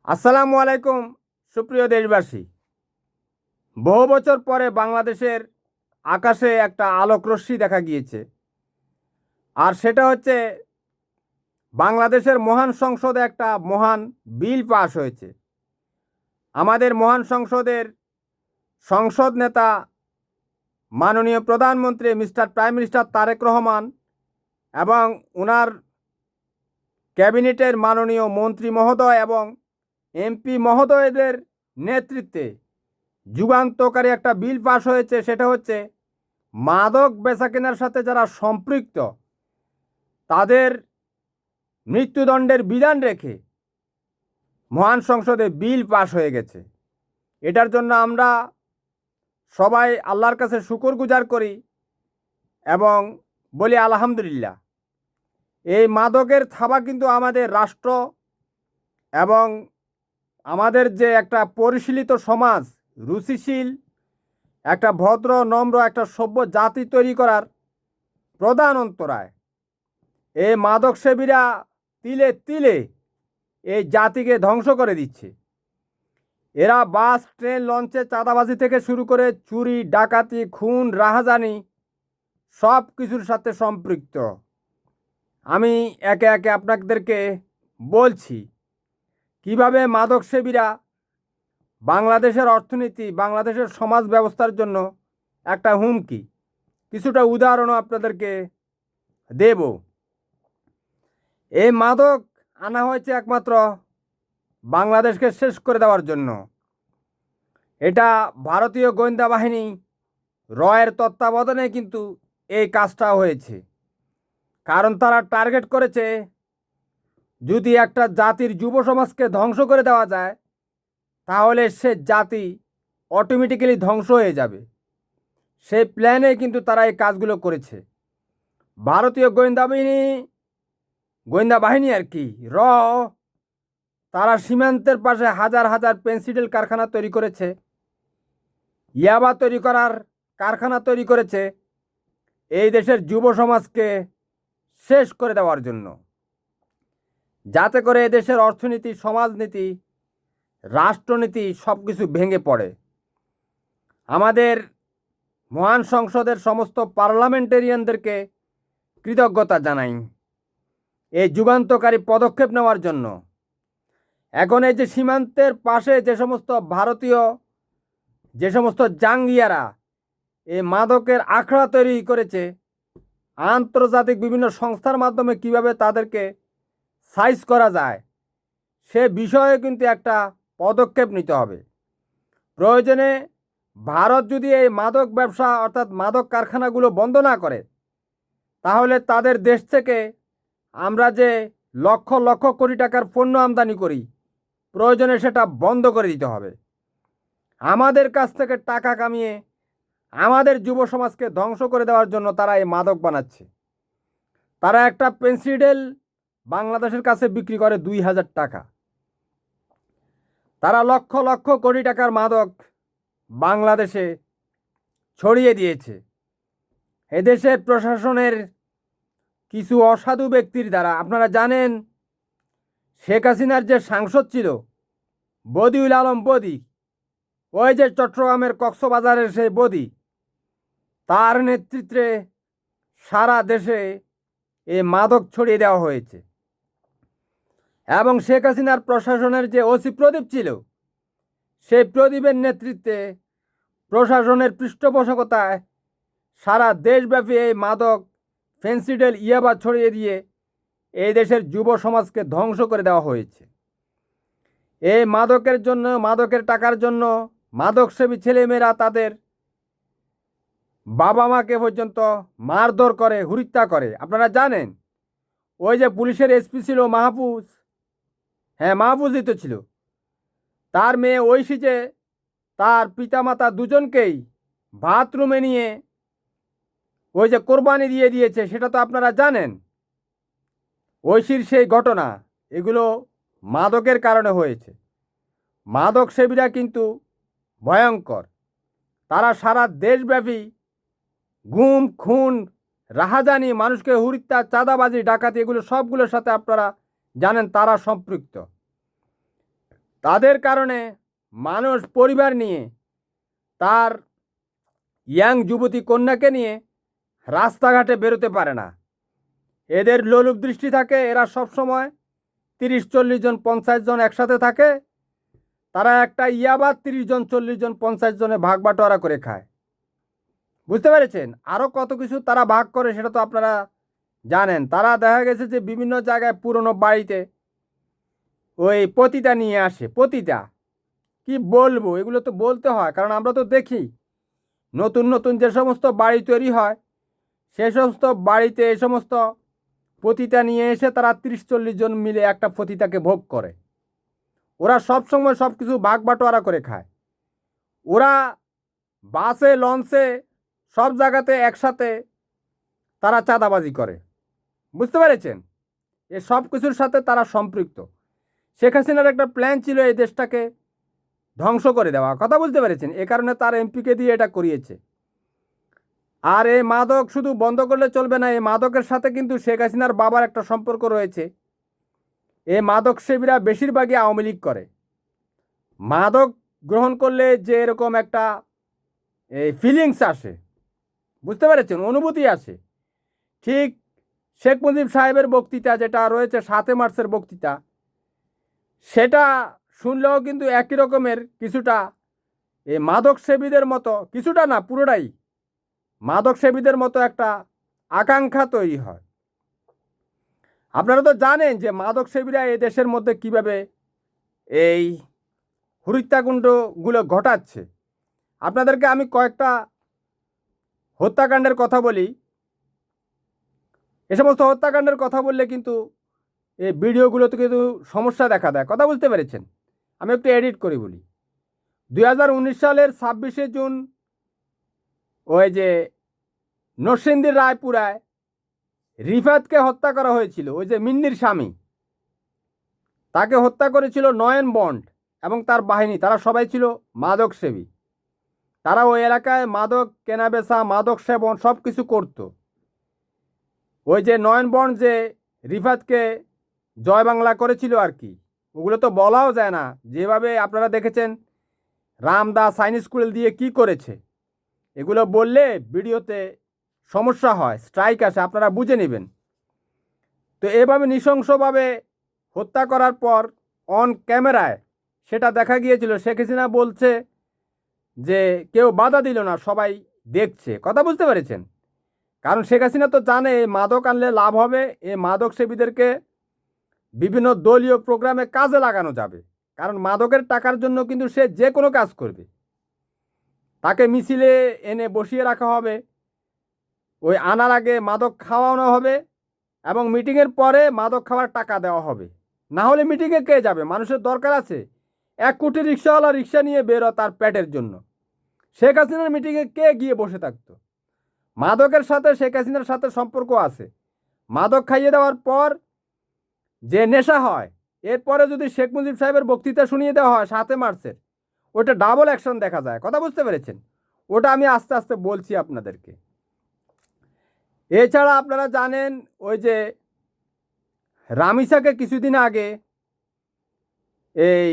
আসসালামু আলাইকুম সুপ্রিয় দেশবাসী। বহু বছর পরে বাংলাদেশের আকাশে একটা আলোক রশ্মি দেখা গিয়েছে, আর সেটা হচ্ছে বাংলাদেশের মহান সংসদে একটা মহান বিল পাস হয়েছে। আমাদের মহান সংসদের সংসদ নেতা মাননীয় প্রধানমন্ত্রী mister prime minister Tarique Rahman এবং ওনার ক্যাবিনেটের মাননীয় মন্ত্রী মহোদয় এবং এমপি মহোদয়দের নেতৃত্বে যুগান্তকারী একটা বিল পাস হয়েছে। সেটা হচ্ছে মাদক বেচাকেনার সাথে যারা সম্পৃক্ত তাদের মৃত্যুদণ্ডের বিধান রেখে মহান সংসদে বিল পাস হয়ে গেছে। এটার জন্য আমরা সবাই আল্লাহর কাছে শুকরগুজার করি এবং বলি আলহামদুলিল্লাহ। এই মাদকের থাবা কিন্তু আমাদের রাষ্ট্র এবং আমাদের যে একটা পরিশীলিত সমাজ, রুচিশীল একটা ভদ্র নম্র একটা সভ্য জাতি তৈরি করার প্রধান অন্তরায়। এই মাদক সেবীরা তিলে তিলে এই জাতিকে ধ্বংস করে দিচ্ছে। এরা বাস, ট্রেন, লঞ্চে চাঁদাবাজি থেকে শুরু করে চুরি, ডাকাতি, খুন, রাহাজানি সব কিছুর সাথে সম্পৃক্ত। আমি একে একে আপনাদেরকে বলছি কিভাবে মাদক সেবীরা বাংলাদেশের অর্থনীতি, বাংলাদেশের সমাজ ব্যবস্থার জন্য একটা হুমকি। কিছুটা উদাহরণও আপনাদেরকে দেব। এই মাদক আনা হয়েছে একমাত্র বাংলাদেশকে শেষ করে দেওয়ার জন্য। এটা ভারতীয় গোয়েন্দা বাহিনী রয়ের তত্ত্বাবধানে কিন্তু এই কাজটা হয়েছে। কারণ তারা টার্গেট করেছে যদি একটা জাতির যুব সমাজকে ধ্বংস করে দেওয়া যায় তাহলে সে জাতি অটোমেটিক্যালি ধ্বংস হয়ে যাবে। সেই প্ল্যানে কিন্তু তারা এই কাজগুলো করেছে। ভারতীয় গোয়েন্দা বাহিনী আর কি তারা সীমান্তের পাশে হাজার হাজার পেন্সিডেল কারখানা তৈরি করেছে, ইয়াবা তৈরি করার কারখানা তৈরি করেছে এই দেশের যুব সমাজকে শেষ করে দেওয়ার জন্য, যাতে করে এদেশের অর্থনীতি, সমাজনীতি, রাষ্ট্রনীতি সব কিছু ভেঙে পড়ে। আমাদের মহান সংসদের সমস্ত পার্লামেন্টেরিয়ানদেরকে কৃতজ্ঞতা জানাই এই যুগান্তকারী পদক্ষেপ নেওয়ার জন্য। এখন এই যে সীমান্তের পাশে যে সমস্ত জাঙ্গিয়ারা এই মাদকের আখড়া তৈরি করেছে, আন্তর্জাতিক বিভিন্ন সংস্থার মাধ্যমে কিভাবে তাদেরকে সাইজ করা যায় সে বিষয়ে কিন্তু একটা পদক্ষেপ নিতে হবে। প্রয়োজনে ভারত যদি এই মাদক ব্যবসা অর্থাৎ মাদক কারখানাগুলো বন্ধ না করে তাহলে তাদের দেশ থেকে আমরা যে লক্ষ লক্ষ কোটি টাকার পণ্য আমদানি করি প্রয়োজনে সেটা বন্ধ করে দিতে হবে। আমাদের কাছ থেকে টাকা কামিয়ে আমাদের যুব সমাজকে ধ্বংস করে দেওয়ার জন্য তারা এই মাদক বানাচ্ছে। তারা একটা পেন্সিডেল বাংলাদেশের কাছে বিক্রি করে 2000 টাকা। তারা লক্ষ লক্ষ কোটি টাকার মাদক বাংলাদেশে ছড়িয়ে দিয়েছে। এদেশের প্রশাসনের কিছু অসাধু ব্যক্তির দ্বারা। আপনারা জানেন শেখ হাসিনার যে সাংসদ ছিল বদিউল আলম বদি, ওই যে চট্টগ্রামের কক্সবাজারের সেই বদি, তার নেতৃত্বে সারা দেশে এই মাদক ছড়িয়ে দেওয়া হয়েছে। এবং শেখ হাসিনার প্রশাসনের যে ওসি প্রদীপ ছিল সেই প্রদীপের নেতৃত্বে প্রশাসনের পৃষ্ঠপোষকতায় সারা দেশব্যাপী এই মাদক, ফেন্সিডেল, ইয়াবা ছড়িয়ে দিয়ে এই দেশের যুব সমাজকে ধ্বংস করে দেওয়া হয়েছে। এই মাদকের জন্য, মাদকের টাকার জন্য মাদকসেবী ছেলেমেয়েরা তাদের বাবা মাকে পর্যন্ত মারধর করে, হত্যা করে। আপনারা জানেন ওই যে পুলিশের এসপি ছিল মাহফুজ, মাহফুজই তো ছিল, তার মেয়ে ঐশী যে তার পিতামাতা দুজনকেই বাথরুমে নিয়ে ওই যে কোরবানি দিয়ে দিয়েছে, সেটা তো আপনারা জানেন। ঐশীর সেই ঘটনা, এগুলো মাদকের কারণে হয়েছে। মাদক সেবীরা কিন্তু ভয়ঙ্কর। তারা সারা দেশব্যাপী গুম, খুন, রাহাজানি, মানুষকে হত্যা, চাঁদাবাজি, ডাকাতি, এগুলো সবগুলোর সাথে আপনারা জানেন তারা সম্পৃক্ত। তাদের কারণে মানুষ পরিবার নিয়ে তার ইয়াং যুবতী কন্যাকে নিয়ে রাস্তাঘাটে বেরোতে পারে না। এদের লোলুপ দৃষ্টি থাকে, এরা সবসময় 30-40 জন 50 জন একসাথে থাকে, তারা একটা ইয়াবা 30 জন 40 জন 50 জনে ভাগ বাটোয়ারা করে খায়। বুঝতে পেরেছেন? আরও কত কিছু তারা ভাগ করে সেটা তো আপনারা জানেন। তারা দেখা গেছে যে বিভিন্ন জায়গায় পুরনো বাড়িতে ওই পতিতা নিয়ে আসে। পতিতা কি বলবো, এগুলো তো বলতে হয়, কারণ আমরা তো দেখি নতুন নতুন যে সমস্ত বাড়ি তৈরি হয় সে সমস্ত বাড়িতে এই সমস্ত পতিতা নিয়ে এসে তারা 30-40 জন মিলে একটা পতিতাকে ভোগ করে। ওরা সবসময় সব কিছু ভাগ বাটোয়ারা করে খায়। ওরা বাসে লঞ্চে সব জায়গাতে একসাথে তারা চাঁদাবাজি করে। বুঝতে পেরেছেন? এ সব কিছুর সাথে তারা সম্পৃক্ত। শেখ হাসিনার একটা প্ল্যান ছিল এই দেশটাকে ধ্বংস করে দেওয়া, কথা বুঝতে পেরেছেন? এ কারণে তার এমপিকে দিয়ে এটা করিয়েছে। আর এই মাদক শুধু বন্ধ করলে চলবে না, এই মাদকের সাথে কিন্তু শেখ হাসিনার বাবার একটা সম্পর্ক রয়েছে। এই মাদক সেবীরা বেশিরভাগই আওয়ামী লীগ করে। মাদক গ্রহণ করলে যে এরকম একটা এই ফিলিংস আসে, বুঝতে পেরেছেন, অনুভূতি আসে, ঠিক শেখ মুজিব সাহেবের বক্তৃতা যেটা রয়েছে 7 মার্চের বক্তৃতা, সেটা শুনলেও কিন্তু একই রকমের কিছুটা এই মাদক সেবীদের মতো, কিছুটা না পুরোটাই মাদক সেবীদের মতো একটা আকাঙ্ক্ষা তৈরি হয়। আপনারা তো জানেন যে মাদক সেবীরা এই দেশের মধ্যে কিভাবে এই হত্যাকাণ্ডগুলো ঘটাচ্ছে। আপনাদেরকে আমি কয়েকটা হত্যাকাণ্ডের কথা বলি। এ সমস্ত হত্যাকাণ্ডের কথা বললে কিন্তু এই ভিডিওগুলোতে কিন্তু সমস্যা দেখা দেয়, কথা বুঝতে পেরেছেন? আমি একটু এডিট করি বলি। 2019 সালের 26শে জুন ওই যে নরসিংদীর রায়পুরায় রিফাতকে হত্যা করা হয়েছিল। ওই যে মিন্নির স্বামী, তাকে হত্যা করেছিল নয়ন বন্ড এবং তার বাহিনী। তারা সবাই ছিল মাদক সেবী। তারা ওই এলাকায় মাদক কেনাবেচা, মাদক সেবন সব কিছু করত। ওই যে নয়ন বন্ড যে রিফাতকে জয় বাংলা করেছিল আর কি, ওগুলো তো বলাও যায় না। যেভাবে আপনারা দেখেছেন রামদাস সাইনিজ স্কুল দিয়ে কি করেছে, এগুলো বললে ভিডিওতে সমস্যা হয়, স্ট্রাইক আসে, আপনারা বুঝে নেবেন। তো এভাবে নৃশংসভাবে হত্যা করার পর অন ক্যামেরায় সেটা দেখা গিয়েছিল। শেখ হাসিনা বলছে যে কেউ বাধা দিল না, সবাই দেখছে, কথা বুঝতে পেরেছেন? কারণ শেখ হাসিনা তো জানে মাদক আনলে লাভ হবে, এই মাদক সেবীদেরকে বিভিন্ন দলীয় প্রোগ্রামে কাজে লাগানো যাবে। কারণ মাদকের টাকার জন্য কিন্তু সে যে কোনো কাজ করবে। তাকে মিছিলে এনে বসিয়ে রাখা হবে, ওই আনার আগে মাদক খাওয়ানো হবে এবং মিটিংয়ের পরে মাদক খাওয়ার টাকা দেওয়া হবে। না হলে মিটিংয়ে কে যাবে? মানুষের দরকার আছে। 1 কোটি রিক্সাওয়ালা রিক্সা নিয়ে বেরো তার পেটের জন্য। শেখ হাসিনার মিটিংয়ে কে গিয়ে বসে থাকতো? মাদকের সাথে শেখ হাসিনার সাথে সম্পর্ক আছে। মাদক খাইয়ে দেওয়ার পর যে নেশা হয়, এরপরে যদি শেখ মুজিব সাহেবের বক্তৃতা শুনিয়ে দেওয়া হয় 7 মার্চের, ওটা ডাবল অ্যাকশন দেখা যায়, কথা বুঝতে পেরেছেন? ওটা আমি আস্তে আস্তে বলছি আপনাদেরকে। এছাড়া আপনারা জানেন ওই যে রামিসাকে কিছুদিন আগে এই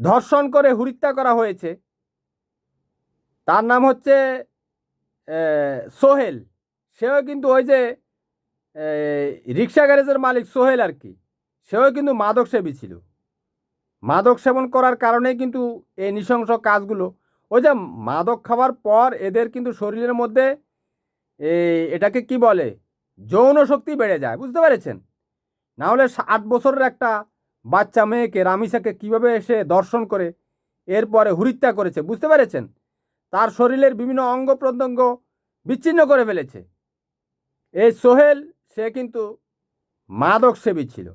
ধর্ষণ করে হত্যা করা হয়েছে। তার নাম হচ্ছে সোহেল। সেও কিন্তু ওই যে রিক্সা গ্যারেজের মালিক সোহেল আর কি, সেও কিন্তু মাদক সেবী ছিল। মাদক সেবন করার কারণেই কিন্তু এই নৃশংস কাজগুলো। ওই যে মাদক খাওয়ার পর এদের কিন্তু শরীরের মধ্যে এটাকে কি বলে, যৌন শক্তি বেড়ে যায়, বুঝতে পেরেছেন? না হলে 8 বছরের একটা বাচ্চা মেয়েকে রামিসাকে কীভাবে এসে দর্শন করে এরপরে হত্যা করেছে, বুঝতে পেরেছেন? তার শরীরের বিভিন্ন অঙ্গ প্রত্যঙ্গ বিচ্ছিন্ন করে ফেলেছে। এই সোহেল সে কিন্তু মাদক সেবী ছিল।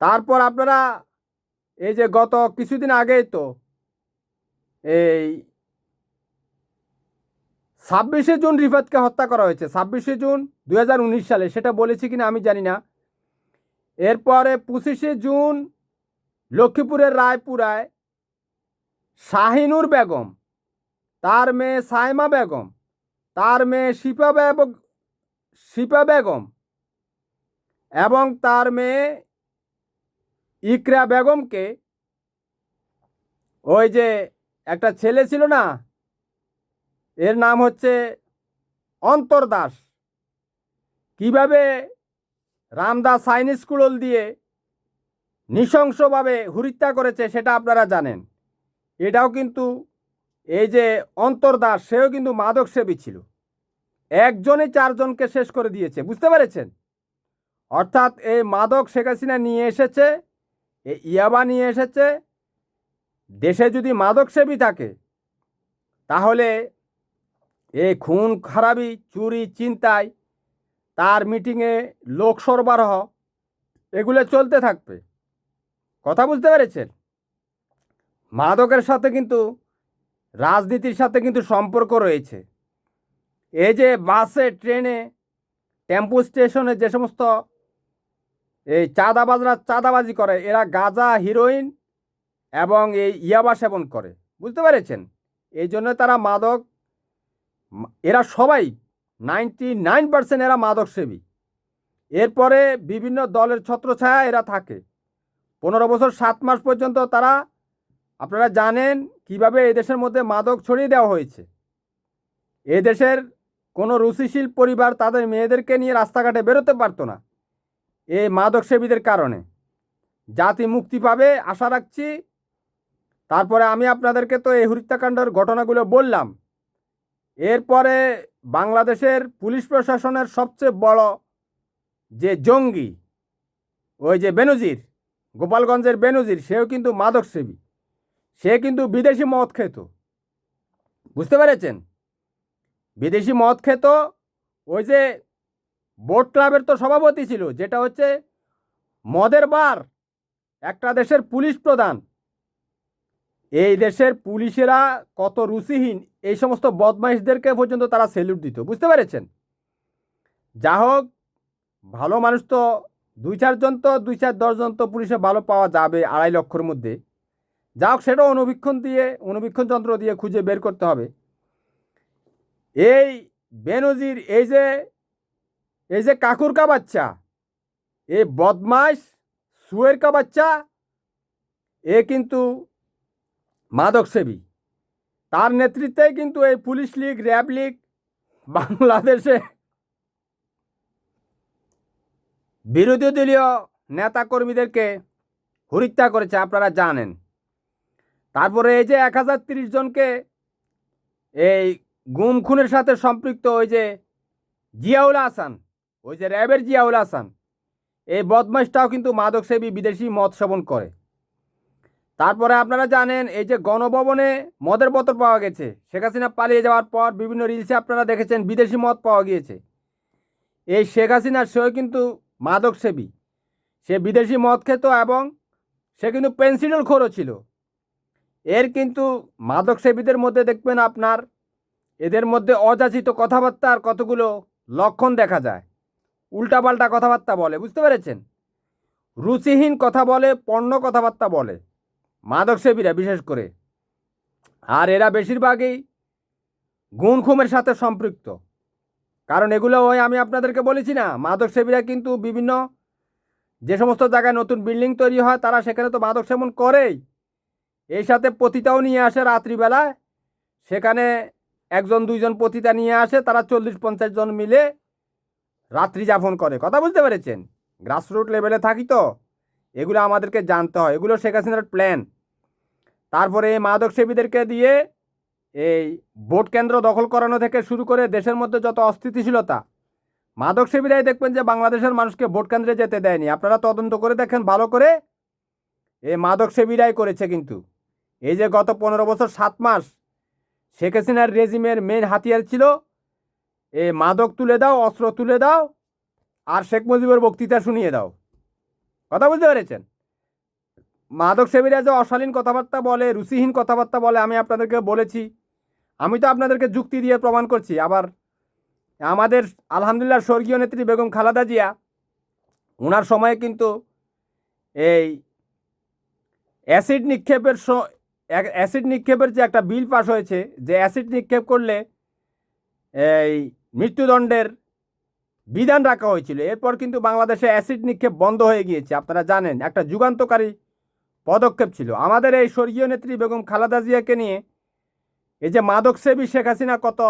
তারপর আপনারা এই যে গত কিছুদিন আগেই তো এই 26শে জুন রিফাতকে হত্যা করা হয়েছে, 26শে জুন 2019 সালে, সেটা বলেছি কিনা আমি জানি না। এরপরে 25শে জুন লক্ষ্মীপুরের রায়পুরায় শাহিনুর বেগম, তার মেয়ে সাইমা বেগম, তার মেয়ে শিপা বেগম এবং তার মেয়ে ইকরা বেগমকে ওই যে একটা ছেলে ছিল না, এর নাম হচ্ছে অন্তর দাস, কীভাবে রামদাস সাইনিজ স্কুল দিয়ে নৃশংসভাবে হত্যা করেছে সেটা আপনারা জানেন। এটাও কিন্তু এই যে অন্তর দাস, সেও কিন্তু মাদক সেবী ছিল। একজনই চারজনকে শেষ করে দিয়েছে, বুঝতে পেরেছেন? অর্থাৎ এই মাদক শেখ হাসিনা নিয়ে এসেছে, এই ইয়াবা নিয়ে এসেছে। দেশে যদি মাদক সেবী থাকে তাহলে এই খুন খারাপি, চুরি, ছিনতাই, তার মিটিংয়ে লোক সরবরাহ, এগুলো চলতে থাকবে। কথা বুঝতে পেরেছেন? মাদকের সাথে কিন্তু রাজনীতির সাথে কিন্তু সম্পর্ক রয়েছে। এই যে বাসে, ট্রেনে, টেম্পো স্টেশনে যে সমস্ত এই চাঁদাবাজরা চাঁদাবাজি করে, এরা গাঁজা, হিরোইন এবং এই ইয়াবা সেবন করে, বুঝতে পেরেছেন? এই জন্য তারা মাদক, এরা সবাই 99% এরা মাদক সেবী। এরপরে বিভিন্ন দলের ছত্রছায়া এরা থাকে 15 বছর 7 মাস পর্যন্ত। তারা, আপনারা জানেন কিভাবে এই দেশের মধ্যে মাদক ছড়িয়ে দেওয়া হয়েছে। এই দেশের কোনো রুচিশীল পরিবার তাদের মেয়েদেরকে নিয়ে রাস্তাঘাটে বেরোতে পারতো না এই মাদক সেবীদের কারণে। জাতি মুক্তি পাবে আশা রাখছি। তারপরে আমি আপনাদেরকে তো এই হত্যাকাণ্ডের ঘটনাগুলো বললাম। এরপরে বাংলাদেশের পুলিশ প্রশাসনের সবচেয়ে বড় যে জঙ্গি, ওই যে বেনজির, গোপালগঞ্জের বেনজির, সেও কিন্তু মাদক সেবী। সে কিন্তু বিদেশি মদ খেত, বুঝতে পেরেছেন? বিদেশি মদ খেত। ওই যে বোট ক্লাবের তো সভাপতি ছিল, যেটা হচ্ছে মদের বার, একটা দেশের পুলিশ প্রধান। এই দেশের পুলিশেরা কত রুচিহীন, এই সমস্ত বদমাইশদেরকে পর্যন্ত তারা স্যালুট দিত, বুঝতে পেরেছেন? যা হোক, ভালো মানুষ তো 2-4 জন, তো 2-4-10 জন তো পুলিশে ভালো পাওয়া যাবে 2.5 লক্ষের মধ্যে। যা হোক, সেটাও অনুবীক্ষণ যন্ত্র দিয়ে খুঁজে বের করতে হবে। এই বেনজির, এই যে কাকুর কা বাচ্চা, এই বদমাইশ সুয়ের কা বাচ্চা, এ কিন্তু মাদক সেবী। তার নেতৃত্বে কিন্তু এই পুলিশ লীগ, র্যাব লীগ বাংলাদেশে বিরোধী দলীয় নেতাকর্মীদেরকে হত্যা করেছে, আপনারা জানেন। তারপরে এই যে 1030 জনকে এই গুম খুনের সাথে সম্পৃক্ত ওই যে জিয়াউল হাসান, ওই যে র্যাবের জিয়াউল হাসান, এই বদমাইশটাও কিন্তু মাদক সেবী, বিদেশি মদ সেবন করে। তারপরে আপনারা জানেন এই যে গণভবনে মদের বোতল পাওয়া গেছে, শেখ হাসিনা পালিয়ে যাওয়ার পর বিভিন্ন রিলসে আপনারা দেখেছেন বিদেশি মদ পাওয়া গিয়েছে। এই শেখ হাসিনার সেও কিন্তু মাদক সেবী। সে বিদেশি মদ খেত এবং সে কিন্তু পেন্সিডল খোরও ছিল। এর কিন্তু মাদক সেবীদের মধ্যে দেখবেন আপনার, এদের মধ্যে অযাচিত কথাবার্তার কতগুলো লক্ষণ দেখা যায়। উল্টাপাল্টা কথাবার্তা বলে, বুঝতে পেরেছেন? রুচিহীন কথা বলে, পণ্য কথাবার্তা বলে মাদক সেবীরা বিশেষ করে। আর এরা বেশিরভাগই গুণ খুমের সাথে সম্পৃক্ত। কারণ এগুলো ওই আমি আপনাদেরকে বলেছি না, মাদক সেবীরা কিন্তু বিভিন্ন যে সমস্ত জায়গায় নতুন বিল্ডিং তৈরি হয়, তারা সেখানে তো মাদক সেবন করেই। এই সাথে পতিতাও নিয়ে আসে রাত্রিবেলায়, সেখানে 1-2 জন পতিতা নিয়ে আসে, তারা 40-50 জন মিলে রাত্রি যাপন করে। কথা বুঝতে পেরেছেন? গ্রাসরুট লেভেলে থাকি তো, এগুলো আমাদেরকে জানতে হয়। এগুলো শেখ হাসিনার প্ল্যান। তারপরে এই মাদক সেবীদেরকে দিয়ে এই ভোট কেন্দ্র দখল করানো থেকে শুরু করে দেশের মধ্যে যত অস্থিতিশীলতা, মাদক সেবীরাই দেখবেন যে বাংলাদেশের মানুষকে ভোট কেন্দ্রে যেতে দেয়নি। আপনারা তদন্ত করে দেখেন ভালো করে, এই মাদক সেবীরাই করেছে। কিন্তু এই যে গত 15 বছর 7 মাস শেখ হাসিনার রেজিমের মেন হাতিয়ার ছিল এই মাদক তুলে দাও, অস্ত্র তুলে দাও, আর শেখ মুজিবের বক্তৃতা শুনিয়ে দাও। কথা বুঝতে পেরেছেন? মাদক সেবীরা যে অশালীন কথাবার্তা বলে, রুচিহীন কথাবার্তা বলে, আমি আপনাদেরকে বলেছি। আমি তো আপনাদেরকে যুক্তি দিয়ে প্রমাণ করছি। আবার আমাদের আলহামদুলিল্লাহ স্বর্গীয় নেত্রী বেগম খালেদা জিয়া, ওনার সময়ে কিন্তু এই অ্যাসিড নিক্ষেপের যে একটা বিল পাস হয়েছে, যে অ্যাসিড নিক্ষেপ করলে এই মৃত্যুদণ্ডের বিধান রাখা হয়েছিল। এরপর কিন্তু বাংলাদেশে অ্যাসিড নিক্ষেপ বন্ধ হয়ে গিয়েছে। আপনারা জানেন, একটা যুগান্তকারী পদক্ষেপ ছিল। আমাদের এই স্বর্গীয় নেত্রী বেগম খালেদা জিয়াকে নিয়ে এই যে মাদকসেবী শেখ হাসিনা কত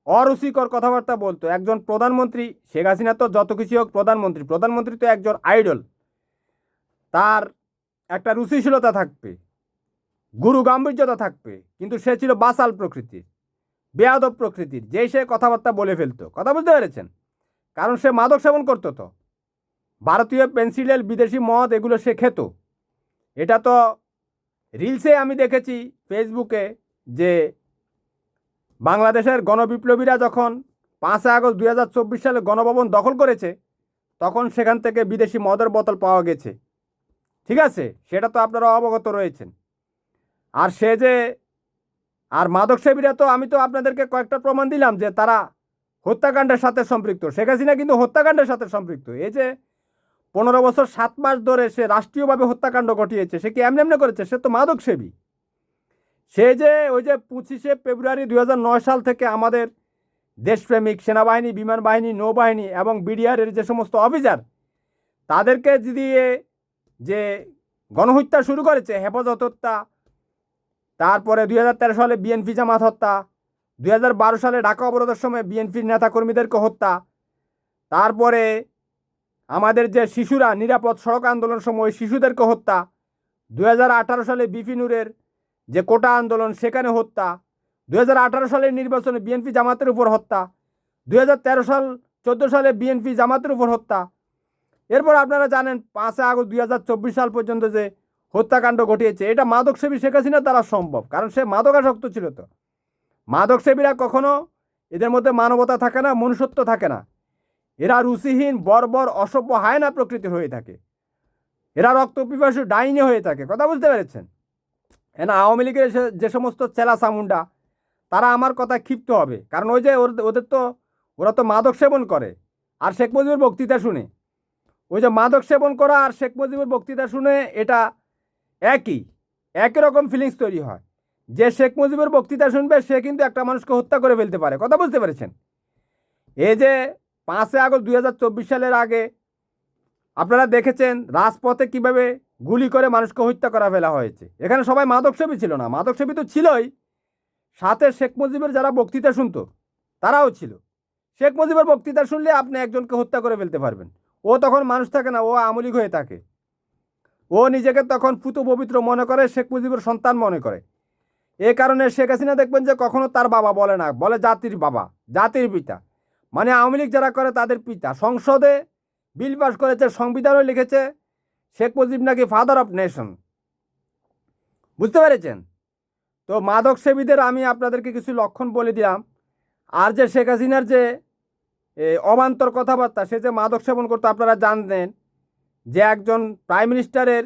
অরুচিকর কথাবার্তা বলতো। একজন প্রধানমন্ত্রী, শেখ হাসিনা তো যত কিছু হোক প্রধানমন্ত্রী, প্রধানমন্ত্রী তো একজন আইডল, তার একটা রুচিশীলতা থাকবে, গুরু গাম্ভীর্যতা থাকবে, কিন্তু সে ছিল বাসাল প্রকৃতির, বেয়াদব প্রকৃতির, যেই সে কথাবার্তা বলে ফেলতো। কথা বুঝতে পেরেছেন? কারণ সে মাদক সেবন করতো, তো ভারতীয় পেন্সিলের বিদেশি মদ এগুলো সে খেত। এটা তো রিলসে আমি দেখেছি ফেসবুকে, যে বাংলাদেশের গণবিপ্লবীরা যখন 5 আগস্ট 2024 সালে গণভবন দখল করেছে, তখন সেখান থেকে বিদেশি মদের বোতল পাওয়া গেছে। ঠিক আছে, সেটা তো আপনারা অবগত রয়েছেন। আর সে যে আর মাদকসেবীরা তো আমি তো আপনাদেরকে কয়েকটা প্রমাণ দিলাম যে তারা হত্যাকাণ্ডের সাথে সম্পৃক্ত। শেখ হাসিনা কিন্তু হত্যাকাণ্ডের সাথে সম্পৃক্ত। এই যে 15 বছর 7 মাস ধরে সে রাষ্ট্রীয়ভাবে হত্যাকাণ্ড ঘটিয়েছে, সে কি এমনি এমনি করেছে? সে তো মাদকসেবী। সে যে ওই যে 25শে ফেব্রুয়ারি 2009 সাল থেকে আমাদের দেশপ্রেমিক সেনাবাহিনী, বিমান বাহিনী, নৌবাহিনী এবং বিডিআরের যে সমস্ত অফিসার, তাদেরকে দিয়ে যে গণহত্যা শুরু করেছে, হেফাজত হত্যা, তারপরে 2013 সালে বিএনপি জামাত হত্যা, 2012 সালে ঢাকা অবরোধের সময় বিএনপির নেতাকর্মীদেরকে হত্যা, তারপরে আমাদের যে শিশুরা নিরাপদ সড়ক আন্দোলনের সময় শিশুদেরকে হত্যা, 2018 সালে বিপিনুরের যে কোটা আন্দোলন সেখানে হত্যা, 2018 সালের নির্বাচনে বিএনপি জামাতের উপর হত্যা, 2013 সাল 14 সালে বিএনপি জামাতের উপর হত্যা। এরপর আপনারা জানেন 5 আগস্ট 2024 সাল পর্যন্ত যে হত্যাকাণ্ড ঘটিয়েছে, এটা মাদকসেবী শেখ হাসিনার দ্বারা সম্ভব। কারণ সে মাদকাসক্ত ছিল। তো মাদকসেবীরা কখনো, এদের মধ্যে মানবতা থাকে না, মনুষ্যত্ব থাকে না। এরা রুচিহীন, বর্বর, অসভ্য, হায়না প্রকৃতির হয়ে থাকে। এরা রক্তপিপাসু ডাইনি হয়ে থাকে। কথা বুঝতে পেরেছেন? না, আওয়ামী লীগের যে সমস্ত চেলা চামুন্ডা, তারা আমার কথা ক্ষিপ্ত হবে। কারণ ওই যে ওদের তো, ওরা তো মাদক সেবন করে আর শেখ মুজিবের বক্তৃতা শুনে। ওই যে মাদক সেবন করা আর শেখ মুজিবের বক্তৃতা শুনে, এটা একই রকম ফিলিংস তৈরি হয়। যে শেখ মুজিবের বক্তৃতা শুনবে সে কিন্তু একটা মানুষকে হত্যা করে ফেলতে পারে। কথা বুঝতে পেরেছেন? এই যে 5 আগস্ট 2024 সালের আগে আপনারা দেখেছেন রাজপথে কিভাবে গুলি করে মানুষকে হত্যা করা ফেলা হয়েছে। এখানে সবাই মাদকসেবী ছিল না, মাদকসেবী তো ছিলই, সাথে শেখ মুজিবের যারা বক্তৃতা শুনতো তারাও ছিল। শেখ মুজিবের বক্তৃতা শুনলে আপনি একজনকে হত্যা করে ফেলতে পারবেন। ও তখন মানুষ থাকে না, ও আমলিক হয়ে থাকে। ও নিজেকে তখন পুত পবিত্র মনে করে, শেখ মুজিবের সন্তান মনে করে। এ কারণে শেখ হাসিনা দেখবেন যে কখনো তার বাবা বলে না, বলে জাতির বাবা, জাতির পিতা। মানে আওয়ামী লীগ যারা করে তাদের পিতা। সংসদে বিল পাস করেছে, সংবিধানও লিখেছে শেখ মুজিব নাকি ফাদার অফ নেশন। বুঝতে পেরেছেন? তো মাদক সেবীদের আমি আপনাদেরকে কিছু লক্ষণ বলে দিলাম। আর যে শেখ হাসিনার যে অবান্তর কথাবার্তা, সে যে মাদক সেবন করতো, আপনারা জানেন যে একজন প্রাইম মিনিস্টারের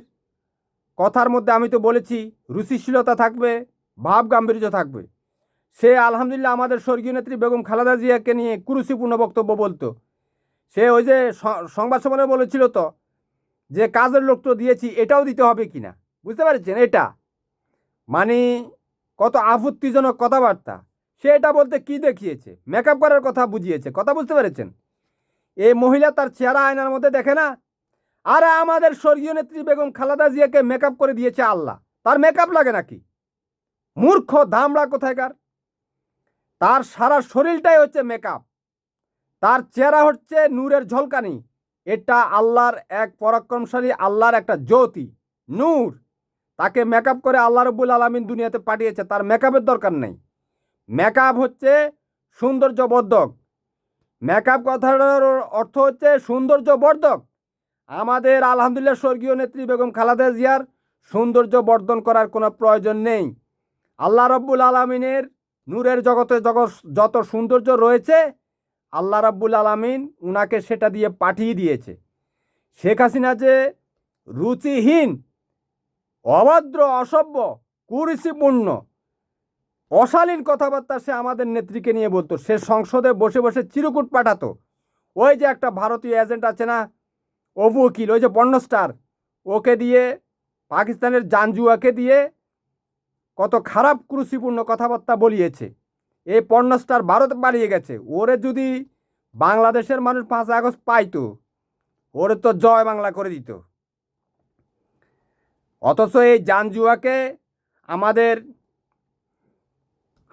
কথার মধ্যে আমি তো বলেছি রুচিশীলতা থাকবে, ভাব গাম্ভীর্য থাকবে। সে আলহামদুলিল্লাহ আমাদের স্বর্গীয় নেত্রী বেগম খালেদা জিয়াকে নিয়ে কুরুচিপূর্ণ বক্তব্য বলতো। সে ওই যে সংবাদ সম্মেলনে বলেছিল তো যে কাজের লোক তো দিয়েছি, এটাও দিতে হবে কিনা। বুঝতে পারছেন? এটা মানে কত আপত্তিজনক কথাবার্তা। সে এটা বলতে কি দেখিয়েছে? মেকআপ করার কথা বুঝিয়েছে। কথা বুঝতে পেরেছেন? এই মহিলা তার চেহারা আয়নার মধ্যে দেখে না। আরে আমাদের স্বর্গীয় নেত্রী বেগম খালেদা জিয়াকে মেকআপ করে দিয়েছে আল্লাহ, তার মেকআপ লাগে নাকি? মূর্খ ধামড়া কোথায়কার। তার সারা শরীরটাই হচ্ছে মেকআপ, তার চেহারা হচ্ছে নূরের ঝলকানি। এটা আল্লাহর এক পরাক্রমশালী, আল্লাহর একটা জ্যোতি, নূর। তাকে মেকআপ করে আল্লাহ রব্বুল আলামিন দুনিয়াতে পাঠিয়েছে, তার মেকআপের দরকার নেই। মেকআপ হচ্ছে সৌন্দর্যবর্ধক। মেকআপ কথাটার অর্থ হচ্ছে সৌন্দর্যবর্ধক। আমাদের আলহামদুলিল্লাহ স্বর্গীয় নেত্রী বেগম খালেদা জিয়ার সৌন্দর্য বর্ধন করার কোনো প্রয়োজন নেই। আল্লাহ রব্বুল আলামিনের নূরের জগতে যত সৌন্দর্য রয়েছে, আল্লাহ রাব্বুল আলামিন উনাকে সেটা দিয়ে পাঠিয়ে দিয়েছে। শেখ হাসিনা যে রুচিহীন, অভদ্র, অসভ্য, কুরুচিপূর্ণ, অশালীন কথাবার্তা সে আমাদের নেত্রীকে নিয়ে বলতো। সে সংসদে বসে বসে চিরকুট পাঠাতো। ওই যে একটা ভারতীয় এজেন্ট আছে না, অবু উকিল, ওই যে পর্নোস্টার, ওকে দিয়ে, পাকিস্তানের জানজুয়াকে দিয়ে কত খারাপ কুরুচিপূর্ণ কথাবার্তা বলিয়েছে। এই পর্নোস্টার ভারতে পালিয়ে গেছে। ওরে যদি বাংলাদেশের মানুষ 5 আগস্ট পাইতো, ওরে তো জয় বাংলা করে দিত। অথচ এই জানজুয়াকে আমাদের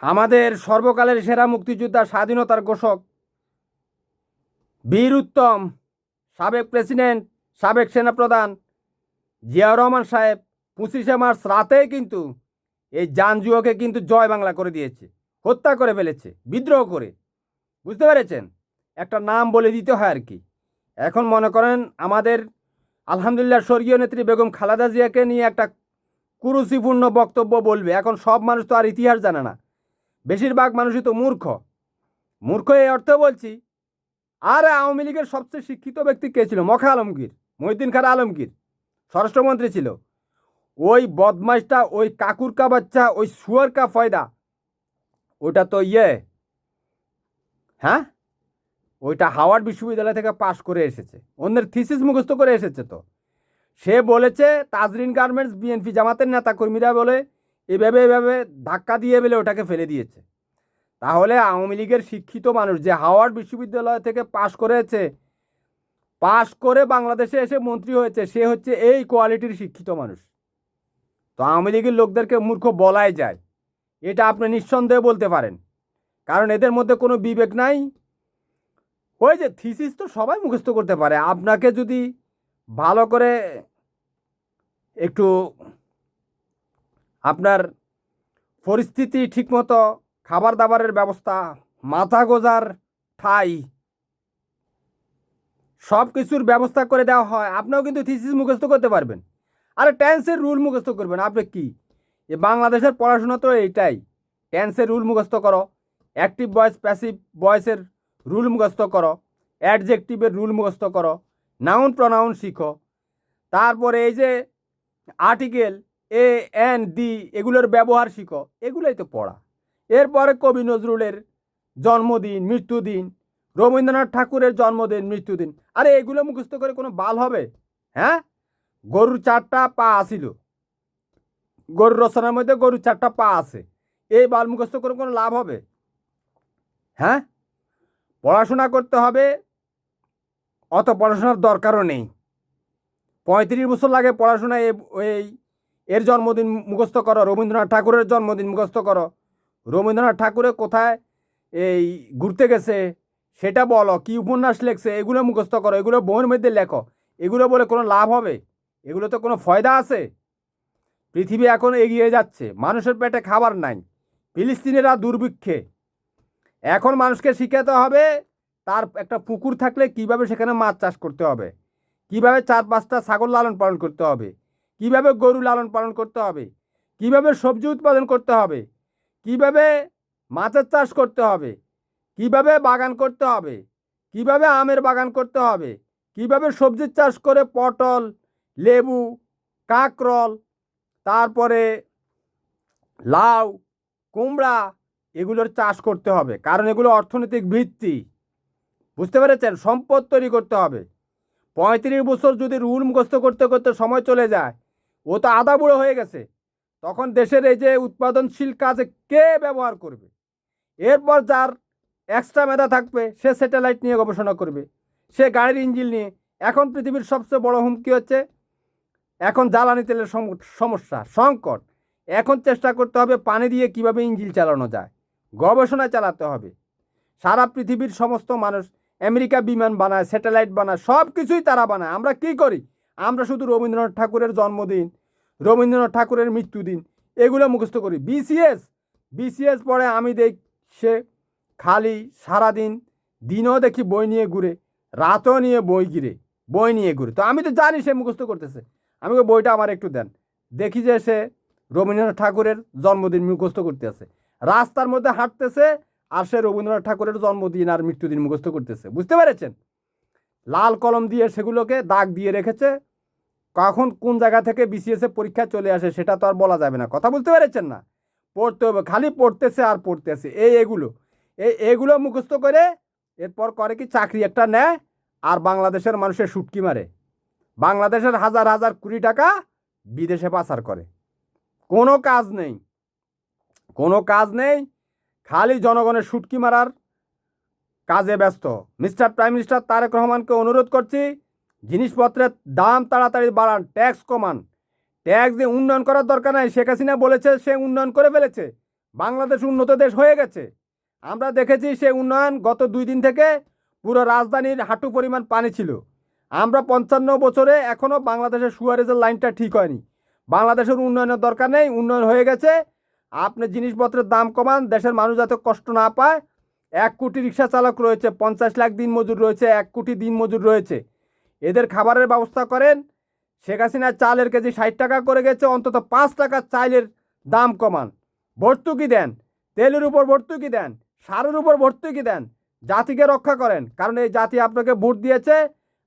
আমাদের সর্বকালের সেরা মুক্তিযোদ্ধা, স্বাধীনতার ঘোষক, বীর উত্তম, সাবেক প্রেসিডেন্ট, সাবেক সেনাপ্রধান জিয়াউর রহমান সাহেব 25শে মার্চ রাতেই কিন্তু এই জানজুয়াকে কিন্তু জয় বাংলা করে দিয়েছে, হত্যা করে ফেলেছে বিদ্রোহ করে। বুঝতে পেরেছেন? একটা নাম বলে দিতে হয় আর কি। এখন মনে করেন আমাদের আলহামদুলিল্লাহ স্বর্গীয় নেত্রী বেগম খালেদা জিয়াকে নিয়ে একটা কুরুচিপূর্ণ বক্তব্য বলবে। এখন সব মানুষ তো আর ইতিহাস জানে না, বেশিরভাগ মানুষই তো মূর্খ। মূর্খ এই অর্থে বলছি, আর আওয়ামী লীগের সবচেয়ে শিক্ষিত ব্যক্তি কে ছিল? মখা আলমগীর, মহিউদ্দিন খান আলমগীর স্বরাষ্ট্রমন্ত্রী ছিল। ওই বদমাইশটা, ওই কাকুর কা বাচ্চা, ওই শুয়ার কা ফয়দা, ওটা তো হ্যাঁ, ওইটা হাওয়ার্ড বিশ্ববিদ্যালয় থেকে পাশ করে এসেছে, অন্যের থিসিস মুখস্থ করে এসেছে। তো সে বলেছে তাজরিন গার্মেন্টস বিএনপি জামাতের নেতা কর্মীরা বলে এভাবে ধাক্কা দিয়ে বলে ওটাকে ফেলে দিয়েছে। তাহলে আওয়ামী লীগের শিক্ষিত মানুষ যে হাওয়ার্ড বিশ্ববিদ্যালয় থেকে পাশ করেছে, পাশ করে বাংলাদেশে এসে মন্ত্রী হয়েছে, সে হচ্ছে এই কোয়ালিটির শিক্ষিত মানুষ। তো আওয়ামী লীগের লোকদেরকে মূর্খ বলাই যায়, এটা আপনি নিঃসন্দেহে বলতে পারেন, কারণ এদের মধ্যে কোনো বিবেক নাই। ওই যে থিসিস তো সবাই মুখস্থ করতে পারে, আপনাকে যদি ভালো করে একটু আপনার পরিস্থিতি ঠিকমতো, খাবার দাবারের ব্যবস্থা, মাথা গোজার ঠাই, সব কিছুর ব্যবস্থা করে দেওয়া হয়, আপনিও কিন্তু থিসিস মুখস্থ করতে পারবেন। আরে টেন্সের রুল মুখস্থ করবেন আপনি কি? এ বাংলাদেশের পড়াশোনা তো এইটাই, টেন্সের রুল মুখস্থ করো, অ্যাক্টিভ ভয়েস প্যাসিভ ভয়েসের রুল মুখস্থ করো, অ্যাডজেক্টিভের রুল মুখস্থ করো, নাউন প্রনাউন শিখো, তারপরে এই যে আর্টিকেল এ এন ডি এগুলোর ব্যবহার শিখো, এগুলোই তো পড়া। এরপরে কবি নজরুলের জন্মদিন, মৃত্যুদিন, রবীন্দ্রনাথ ঠাকুরের জন্মদিন, মৃত্যুদিন, আরে এগুলো মুখস্থ করে কোনো বাল হবে? হ্যাঁ, গরুর 4টা পা আসিল, গরুর রচনার মধ্যে গরুর 4টা পা আছে, এই বাল মুখস্থ করে কোনো লাভ হবে? হ্যাঁ, পড়াশোনা করতে হবে, অত পড়াশোনার দরকারও নেই। 35 বছর লাগে পড়াশোনা এই এর জন্মদিন মুখস্থ করো, রবীন্দ্রনাথ ঠাকুরের জন্মদিন মুখস্থ করো, রবীন্দ্রনাথ ঠাকুরের কোথায় এই ঘুরতে গেছে সেটা বলো, কি উপন্যাস লেখছে এগুলো মুখস্থ করো, এগুলো বইয়ের মধ্যে লেখো, এগুলো বলে কোনো লাভ হবে? এগুলো তো কোনো ফয়দা আছে? পৃথিবী এখন এগিয়ে যাচ্ছে, মানুষের পেটে খাবার নাই, ফিলিস্তিনিরা দুর্ভিক্ষে। এখন মানুষকে শিখাতে হবে তার একটা পুকুর থাকলে কিভাবে সেখানে মাছ চাষ করতে হবে, কিভাবে 4-5টা ছাগল লালন পালন করতে হবে, কিভাবে গরু লালন পালন করতে হবে, কিভাবে সবজি উৎপাদন করতে হবে, কিভাবে মাছের চাষ করতে হবে, কিভাবে বাগান করতে হবে, কিভাবে আমের বাগান করতে হবে, কিভাবে সবজির চাষ করে পটল, লেবু, কাঁকরোল, তারপরে লাউ, কুমড়া এগুলোর চাষ করতে হবে, কারণ এগুলো অর্থনৈতিক ভিত্তি। বুঝতে পেরেছেন? সম্পদ তৈরি করতে হবে। 35 বছর যদি রুল মুখস্থ করতে করতে সময় চলে যায়, ও তো আধা বুড়ো হয়ে গেছে, তখন দেশের এই যে উৎপাদনশীল কাজে কে ব্যবহার করবে? এরপর যার এক্সট্রা মেধা থাকবে সে স্যাটেলাইট নিয়ে গবেষণা করবে, সে গাড়ির ইঞ্জিন নিয়ে। এখন পৃথিবীর সবচেয়ে বড় হুমকি হচ্ছে এখন জ্বালানি তেলের সমস্যা, সংকট। এখন চেষ্টা করতে হবে পানি দিয়ে কিভাবে ইঞ্জিন চালানো যায়, গবেষণা চালাতে হবে। সারা পৃথিবীর সমস্ত মানুষ আমেরিকা বিমান বানায়, স্যাটেলাইট বানায়, সব কিছুই তারা বানায়। আমরা কি করি? আমরা শুধু রবীন্দ্রনাথ ঠাকুরের জন্মদিন, রবীন্দ্রনাথ ঠাকুরের মৃত্যুদিন এগুলো মুখস্থ করি। বিসিএস পড়ে আমি সে খালি সারাদিন, দিনও দেখি বই নিয়ে ঘুরে, রাতও নিয়ে বই নিয়ে ঘুরে। তো আমি তো জানি সে মুখস্থ করতেছে, আমি ওই বইটা আমার একটু দেন, দেখি যে সে রবীন্দ্রনাথ ঠাকুরের জন্মদিন মুখস্থ করতে আছে, রাস্তার মধ্যে হাঁটতেছে আর সে রবীন্দ্রনাথ ঠাকুরের জন্মদিন আর মৃত্যুদিন মুখস্থ করতেছে। বুঝতে পেরেছেন? লাল কলম দিয়ে সেগুলোকে দাগ দিয়ে রেখেছে, কখন কোন জায়গা থেকে বিসিএসে পরীক্ষা চলে আসে সেটা তো আর বলা যাবে না। কথা বুঝতে পেরেছেন না? পড়তে হবে, খালি পড়তেছে আর পড়তেছে। এগুলো মুখস্থ করে এরপর করে কি চাকরি একটা নেয় আর বাংলাদেশের মানুষের শুটকি মারে, বাংলাদেশের হাজার হাজার কোটি টাকা বিদেশে পাচার করে। কোনো কাজ নেই, খালি জনগণের শুটকি মারার কাজে ব্যস্ত। মিস্টার প্রাইম মিনিস্টার তারেক রহমানকে অনুরোধ করছি, জিনিসপত্রের দাম তাড়াতাড়ি বাড়ান, ট্যাক্স কমান। ট্যাক্স দিয়ে উন্নয়ন করার দরকার নাই। শেখ হাসিনা বলেছে সে উন্নয়ন করে ফেলেছে, বাংলাদেশ উন্নত দেশ হয়ে গেছে। আমরা দেখেছি সে উন্নয়ন গত 2 দিন থেকে পুরো রাজধানীর হাঁটু পরিমাণ পানি ছিল। আমরা 55 বছরে এখনও বাংলাদেশের সুয়ারেজের লাইনটা ঠিক হয়নি। বাংলাদেশের উন্নয়নের দরকার নেই, উন্নয়ন হয়ে গেছে। আপনি জিনিসপত্রের দাম কমান, দেশের মানুষ যাতে কষ্ট না পায়। 1 কোটি রিক্সা চালক রয়েছে, 50 লাখ দিনমজুর রয়েছে, 1 কোটি দিনমজুর রয়েছে, এদের খাবারের ব্যবস্থা করেন। শেখ হাসিনা চালের কেজি 60 টাকা করে গেছে, অন্তত 5 টাকা চালের দাম কমান। ভর্তুকি দেন, তেলের উপর ভর্তুকি দেন, সারের উপর ভর্তুকি দেন, জাতিকে রক্ষা করেন। কারণ এই জাতি আপনাকে ভোট দিয়েছে,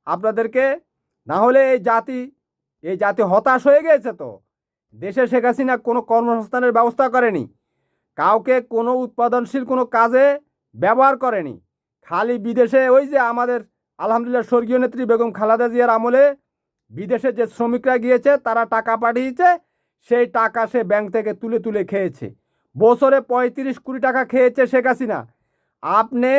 আপনাদেরকে না হলে এই জাতি হতাশ হয়ে গেছে। তো দেশে শেখ হাসিনা কোনো কর্মসংস্থানের ব্যবস্থা করেনি, কাউকে কোনো উৎপাদনশীল কোনো কাজে ব্যবহার করেনি। খালি বিদেশে ওই যে আমাদের আলহামদুলিল্লাহ স্বর্গীয় নেত্রী বেগম খালেদা জিয়ার আমলে বিদেশে যে শ্রমিকরা গিয়েছে তারা টাকা পাঠিয়েছে, সেই টাকা সে ব্যাংক থেকে তুলে তুলে খেয়েছে। বছরে 35 কোটি টাকা খেয়েছে শেখ হাসিনা। আপনি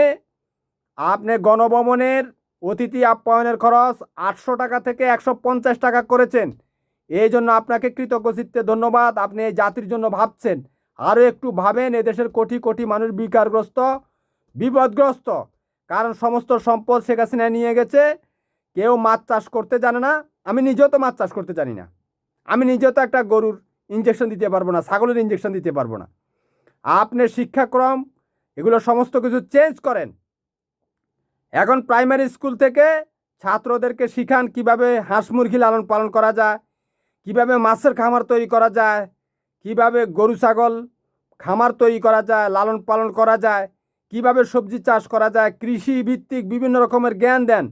আপনি গণভবনের অতিথি আপ্যায়নের খরচ 800 টাকা থেকে 150 টাকা করেছেন। এই জন্য আপনাকে কৃতজ্ঞচিত্তে ধন্যবাদ। আপনি এই জাতির জন্য ভাবছেন, আরও একটু ভাবেন। এদেশের কোটি কোটি মানুষ বিকারগ্রস্ত, বিপদগ্রস্ত। কারণ সমস্ত সম্পদ শেখ হাসিনা নিয়ে গেছে। কেউ মাছ চাষ করতে জানে না। আমি নিজেও তো মাছ চাষ করতে জানি না। আমি নিজেও তো একটা গরুর ইঞ্জেকশন দিতে পারবো না, ছাগলের ইঞ্জেকশন দিতে পারবো না। আপনি শিক্ষাক্রম এগুলো সমস্ত কিছু চেঞ্জ করেন। এখন প্রাইমারি স্কুল থেকে ছাত্রদেরকে শিখান কিভাবে হাঁস মুরগি লালন পালন করা যায়, কিভাবে মাছের খামার তৈরি করা যায়, কিভাবে গরু ছাগল খামার তৈরি করা যায়, লালন পালন করা যায়, কিভাবে সবজি চাষ করা যায়, কৃষি ভিত্তিক বিভিন্ন রকমের জ্ঞান দেন।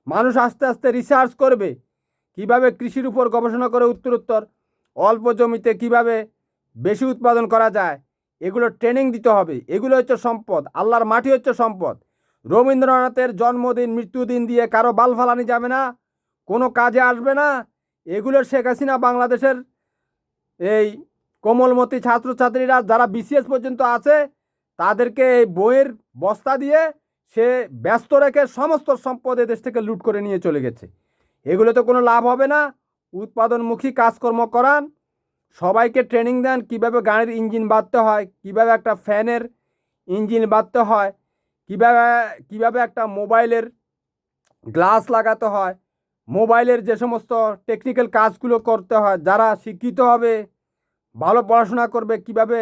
মানুষ আস্তে আস্তে রিসার্চ করবে কিভাবে কৃষির উপর গবেষণা করে উত্তরোত্তর অল্প জমিতে কিভাবে বেশি উৎপাদন করা যায়, এগুলো ট্রেনিং দিতে হবে। এগুলো হচ্ছে সম্পদ, আল্লাহর মাটি হচ্ছে সম্পদ। রবীন্দ্রনাথের জন্মদিন মৃত্যুদিন দিয়ে কারো বাল ফালানি যাবে না, কোনো কাজে আসবে না। এগুলো শেখ হাসিনা বাংলাদেশের এই কোমলমতি ছাত্রছাত্রীরা যারা বিসিএস পর্যন্ত আছে তাদেরকে এই বইয়ের বস্তা দিয়ে সে ব্যস্ত রেখে সমস্ত সম্পদ এদেশ থেকে লুট করে নিয়ে চলে গেছে। এগুলোতে কোনো লাভ হবে না। উৎপাদনমুখী কাজকর্ম করান, সবাইকে ট্রেনিং দেন কিভাবে গাড়ির ইঞ্জিন বাঁধতে হয়, কিভাবে একটা ফ্যানের ইঞ্জিন বাঁধতে হয়, কিভাবে কিভাবে একটা মোবাইলের গ্লাস লাগাতে হয়, মোবাইলের যে সমস্ত টেকনিক্যাল কাজগুলো করতে হয়। যারা শিক্ষিত হবে, ভালো পড়াশোনা করবে, কিভাবে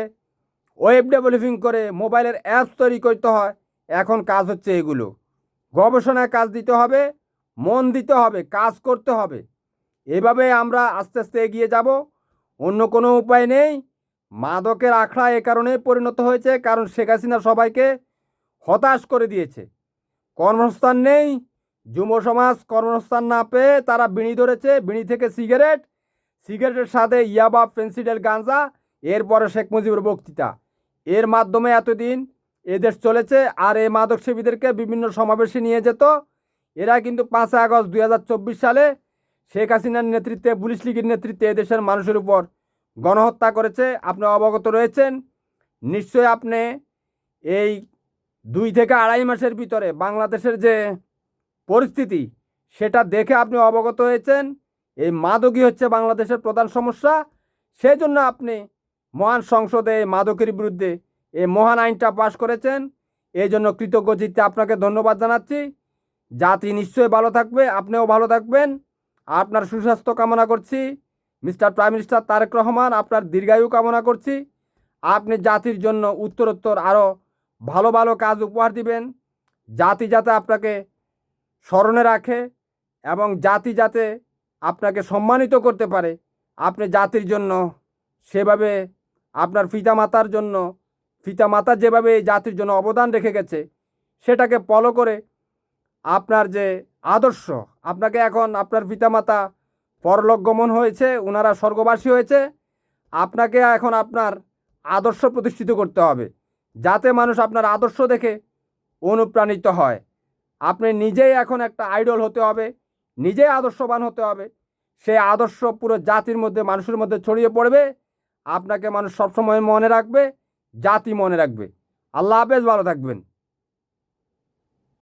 ওয়েব ডেভেলপিং করে মোবাইলের অ্যাপস তৈরি করতে হয়। এখন কাজ হচ্ছে এগুলো। গবেষণায় কাজ দিতে হবে, মন দিতে হবে, কাজ করতে হবে। এভাবে আমরা আস্তে আস্তে এগিয়ে যাব, অন্য কোনো উপায় নেই। মাদকের আখড়া এ কারণেই পরিণত হয়েছে কারণ শেখ হাসিনা সবাইকে হতাশ করে দিয়েছে। কর্মসংস্থান নেই, যুব সমাজ কর্মসংস্থান না পেয়ে তারা বিড়ি ধরেছে, বিড়ি থেকে সিগারেট, সিগারেটের সাথে ইয়াবা, ফেন্সিডেল, গাঁজা, এরপরে শেখ মুজিবের বক্তৃতা। এর মাধ্যমে এতদিন এদেশ চলেছে। আর এই মাদক সেবীদেরকে বিভিন্ন সমাবেশে নিয়ে যেত। এরা কিন্তু 5 আগস্ট 2024 সালে শেখ হাসিনার নেতৃত্বে, পুলিশ লীগের নেতৃত্বে এদেশের মানুষের উপর গণহত্যা করেছে। আপনি অবগত রয়েছেন নিশ্চয়ই। আপনি এই 2 থেকে 2.5 মাসের ভিতরে বাংলাদেশের যে পরিস্থিতি সেটা দেখে আপনি অবগত হয়েছেন। এই মাদকই হচ্ছে বাংলাদেশের প্রধান সমস্যা। সেই জন্য আপনি মহান সংসদে মাদকের বিরুদ্ধে এই মহান আইনটা পাশ করেছেন। এই জন্য কৃতজ্ঞচিত্তে আপনাকে ধন্যবাদ জানাচ্ছি। জাতি নিশ্চয়ই ভালো থাকবে, আপনিও ভালো থাকবেন। আপনার সুস্বাস্থ্য কামনা করছি। Mister prime minister Tarique Rahman, আপনার দীর্ঘায়ু কামনা করছি। আপনি জাতির জন্য উত্তরোত্তর আরও ভালো ভালো কাজ উপহার দিবেন। জাতি যাতে আপনাকে স্মরণে রাখে এবং জাতি যাতে আপনাকে সম্মানিত করতে পারে। আপনি জাতির জন্য সেভাবে আপনার পিতামাতা যেভাবে এই জাতির জন্য অবদান রেখে গেছে সেটাকে ফলো করে আপনার যে আদর্শ, আপনাকে এখন আপনার পিতামাতা পরলোক গমন হয়েছে, ওনারা স্বর্গবাসী হয়েছে। আপনাকে এখন আপনার আদর্শ প্রতিষ্ঠিত করতে হবে যাতে মানুষ আপনার আদর্শ দেখে অনুপ্রাণিত হয়। আপনি নিজেই এখন একটা আইডল হতে হবে, নিজেই আদর্শবান হতে হবে। সেই আদর্শ পুরো জাতির মধ্যে, মানুষের মধ্যে ছড়িয়ে পড়বে। আপনাকে মানুষ সবসময় মনে রাখবে, জাতি মনে রাখবে। আল্লাহ হাফেজ, ভালো থাকবেন।